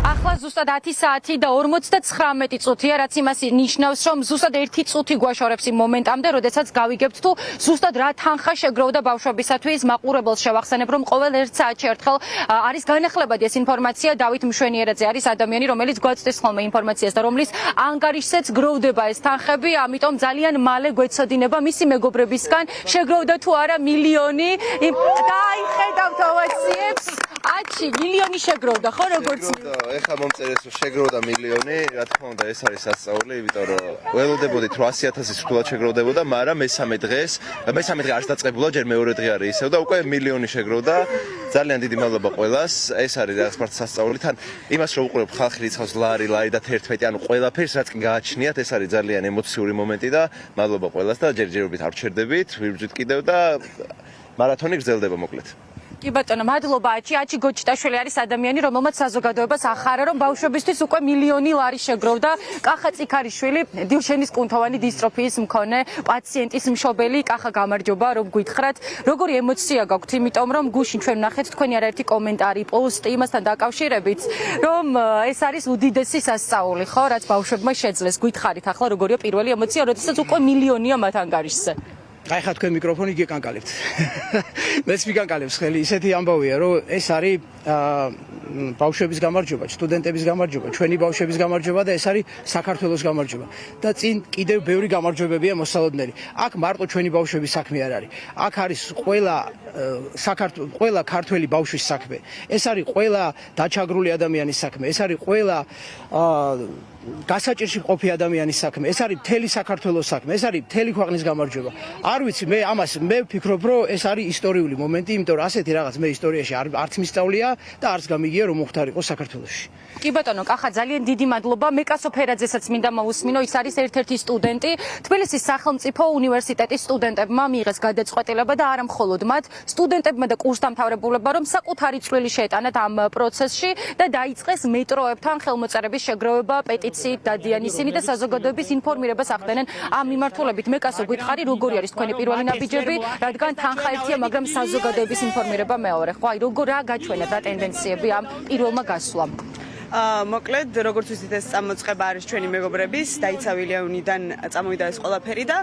ახლა ზუსტად 10 საათი და 59 წუთია, რაც იმას ნიშნავს, რომ ზუსტად 1 წუთი გვაშორებს იმ მომენტამდე, როდესაც გავიგებთ თუ ზუსტად რა თანხა შეგროვდა ბავშვებისათვის. მაყურებელს შევახსენებ, რომ ყოველ 1 საათში ერთხელ არის განახლებადი ეს ინფორმაცია. დავით მშვენიერაძე არის ადამიანი, რომელიც გვაწვდის ხოლმე ინფორმაციას და რომლის ანგარიშზეც გროვდება ეს თანხები, ამიტომ ძალიან მალე გვეცოდინება მისი მეგობრებისგან, შეგროვდა თუ არა მილიონი. დაიხედავთ ოვაციებს. აჩი მილიონი შეგროვდა, ხო როგორც ეხლა მომწერეს რომ შეგროვდა მილიონი, რა თქმა უნდა ეს არის სასწაული, იმიტომ რომ ველოდებოდით 800.000 სრულად შეგროვდებოდა, მაგრამ მესამე დღე არ დაწყებულა, ჯერ მეორე დღე არის ისევ და უკვე მილიონი შეგროვდა. ძალიან დიდი მადლობა ყველას. ეს არის რაღაც პარტ სასწაული. თან იმას რომ უყურებ ხალხი რიცხავს ლარი და 11, ანუ ყველაფერს რაც კი გააჩნიათ, ეს არის ძალიან ემოციური მომენტი და მადლობა ყველას და ჯერჯერობით არ ვჩერდებით, ვიბრძვით კიდევ და მარათონი გრძელდება მოკლედ. კი ბატონო, მადლობა. აჩი გოჩიტაშვილი არის ადამიანი, რომელმაც საზოგადოებას ახარა, რომ ბავშვებისთვის უკვე მილიონი ლარი შეგროვდა. კახა წიქარიშვილი, დილშენის კუნთოვანი დისტროფიის მქონე პაციენტის მშობელი. კახა გამარჯობა, რომ გითხრათ. როგორი ემოცია გაქვთ, იმიტომ რომ გუშინ ჩვენ ვნახეთ თქვენი არაერთი კომენტარი, პოსტი იმასთან დაკავშირებით, რომ ეს არის უდიდესი სასწაული, ხო, რაც ბავშვებმა შეძლეს. გითხარით ახლა როგორია პირველი ემოცია, როდესაც უკვე მილიონია მათ ანგარიშზე. აი ხა თქვენ მიკროფონი გიკანკალებთ. მეც მიკანკალებს ხელი, ისეთი ამბავია, რომ ეს არის ბავშვების გამარჯვება, სტუდენტების გამარჯვება, ჩვენი ბავშვების გამარჯვება და ეს არის საქართველოს გამარჯვება. და წინ კიდევ ბევრი გამარჯვებებია მოსალოდნელი. აქ მარტო ჩვენი ბავშვების საქმე არ არის. აქ არის ყველა ქართველი ბავშვის საქმე. ეს არის ყველა დაჩაგრული ადამიანის საქმე. ეს არის ყველა გასაჭირში ყოფი ადამიანის საქმე. ეს არის მთელი საქართველოს საქმე. ეს არის მთელი ქვეყნის გამარჯვება. არ ვიცი, მე ვფიქრობ, რომ ეს არის ისტორიული მომენტი, იმიტომ რომ ასეთი რაღაც მე ისტორიაში არც მისწავლია და არც გამიგია რომ მოხდარიყო საქართველოში. კი ბატონო, კახა ძალიან დიდი მადლობა. მეკასო ფერაძესაც მინდა მოусმინო, ის არის ერთ-ერთი სტუდენტი. თბილისის სახელმწიფო უნივერსიტეტის სტუდენტებმა მიიღეს გადაწყვეტილება და არა მხოლოდ მათ, სტუდენტებმა და კურსდამთავრებულებმა, რომ საკუთარი წვლილი შეეტანათ ამ პროცესში და დაიწყეს მეტროებთან ხელმოწერების შეგროვება, პეტიციით დადიან ისინი და საზოგადოების ინფორმირებას ახდენენ ამ მიმართულებით. მეკასო, გითხარი, როგორი არის თქვენი პირველი ნაბიჯები, რადგან თანხა ერთია, მაგრამ საზოგადოების ინფორმირება მეორე. ხო, აი რა გაჩვენებთ, რა ტენდენციები ამ პირველმა გასვლამ? მოკლედ, როგორც ვიცით, ეს წამოწყება არის ჩვენი მეგობრების, დაიცავილია უნიდან წამოვიდა ეს ყველაფერი და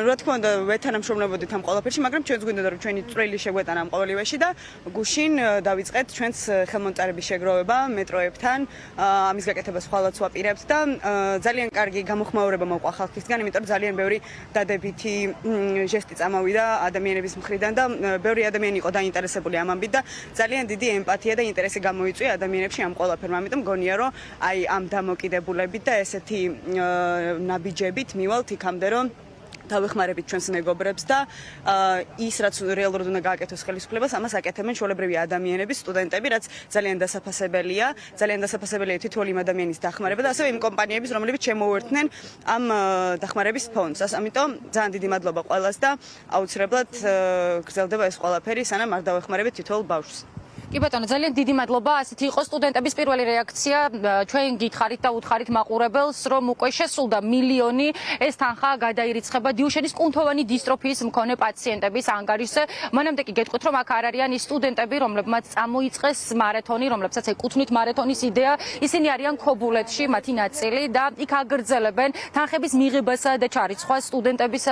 რა თქმა უნდა, ვეთანამშრომლებოდით ამ ყველაფერში, მაგრამ ჩვენც გვინდოდა რომ ჩვენი წვლილი შეგვეტანა ამ ყოველივეში და გუშინ დავიწყეთ ჩვენს ხელმომწერების შეგროვება მეტროებთან, ამის გაკეთებას ხვალაც ვაპირებთ და ძალიან კარგი გამოხმაურება მოყვა ხალხისგან, იმიტომ რომ ძალიან ბევრი დადებითი ჟესტი წამოვიდა ადამიანების მხრიდან და ბევრი ადამიანი იყო დაინტერესებული ამ ამბით და ძალიან დიდი ემპათია და ინტერესი გამოიწვია ადამიანებში ამ ყველაფერმა. ამიტომ გონია რომ აი ამ დამოკიდებულებით და ესეთი ნაბიჯებით მივალთ იქამდე რომ დავეხმარებით ჩვენს მეგობრებს და ის რაც რეალურად უნდა გააკეთოს ხელისუფლებას, ამას აკეთებენ ჩვეულებრივი ადამიანები, სტუდენტები, რაც ძალიან დასაფასებელია. ძალიან დასაფასებელია თითოეული იმ ადამიანის დახმარება და ასევე იმ კომპანიების, რომლებიც შემოუერთდნენ ამ დახმარების ფონდს. ამიტომ ძალიან დიდი მადლობა ყველას და აუცილებლად გრძელდება ეს ყველაფერი, სანამ არ დავეხმარებით თითოეულ ბავშვს. კი ბატონო, ძალიან დიდი მადლობა. ასეთი იყო სტუდენტების პირველი რეაქცია. ჩვენ გითხარით და უთხარით მაყურებელს, რომ უკვე შესულდა მილიონი ეს თანხა გადაირიცხება დილშენის კუნთოვანი დისტროფიის მქონე პაციენტების ანგარიშზე. მანამდე კი გეტყვით, რომ აქ არ არიან ის სტუდენტები, რომლებმაც წამოიწყეს მარათონი, რომლებსაც ეკუთვნით მარათონის იდეა. ისინი არიან ქობულეთში, მათი ნაწილი და იქ აგრძელებენ თანხების მიღებასა და ჩარიცხვას სტუდენტებისა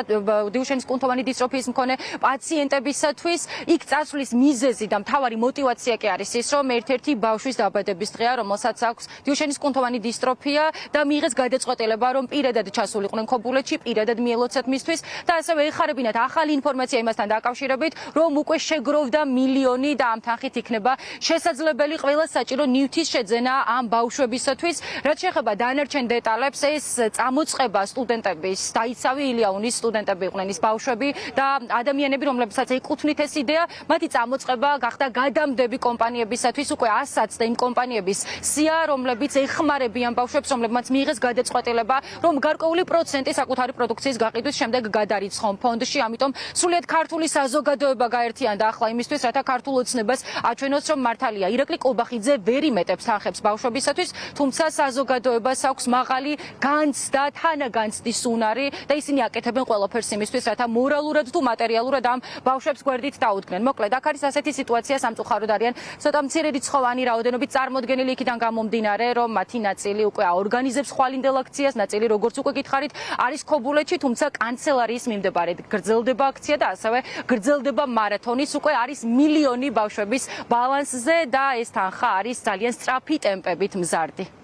დილშენის კუნთოვანი დისტროფიის მქონე პაციენტებისათვის. იქ წასვლის მიზეზი და მთავარი мотивация კი არის ის, რომ ერთ-ერთი ბავშვის დაბადების დღეა, რომელსაც აქვს დილშენის კუნთოვანი დისტროფია და მიიღეს გადაწყვეტილება, რომ პირადად ჩასულიყვნენ ქობულეთში, პირადად მიელოცათ მისთვის და ასევე ეხარებინათ ახალი ინფორმაცია იმასთან დაკავშირებით, რომ უკვე შეგროვდა მილიონი და ამ თანხით იქნება შესაძლებელი ყველა საჭირო ნივთის შეძენა ამ ბავშვებისათვის. რაც შეეხება დანარჩენ დეტალებს, ეს წამოწყება სტუდენტების, დაიცავი ილიაუნის სტუდენტები იყვნენ ის ბავშვები და ადამიანები, რომლებსაც ეკუთვნით ეს იდეა, მათი წამოწყება გახდა გადამდები კომპანიებისათვის უკვე ასაც და იმ კომპანიების სია, რომლებიც ეხმარებიან ბავშვებს, რომლებმაც მიიღეს გადაწყვეტილება, რომ გარკვეული პროცენტი საკუთარი პროდუქციის გაყიდვის შემდეგ გადარიცხონ ფონდში. ამიტომ სრულიად ქართული საზოგადოება გაერთიანდა ახლა იმისთვის, რათა ქართულ ოცნებას აჩვენოს, რომ მართალია ირაკლი კობახიძე ვერ იმეტებს თანხებს ბავშვებისათვის, თუმცა საზოგადოებას აქვს მაღალი განცდა, თანაგანცდის უნარი და ისინი აკეთებენ ყველაფერს იმისთვის, რათა მორალურად თუ მატერიალურად ამ ბავშვებს გვერდით დაუდგნენ. მოკლედ, აქ არის ასეთი სიტუაცია, სამწუხაროდ არიან ცოტა მცირე რიცხოვანი რაოდენობით წარმოდგენილი იქიდან გამომდინარე, რომ მათი ნაწილი უკვე აორგანიზებს ხვალინდელ აქციას, ნაწილი როგორც უკვე გითხარით, არის ქობულეთში, თუმცა კანცელარიის მიმდებარედ გრძელდება აქცია და ასევე გრძელდება მარათონის, უკვე არის მილიონი ბავშვების ბალანსზე და ეს თანხა არის ძალიან სწრაფი ტემპებით მზარდი.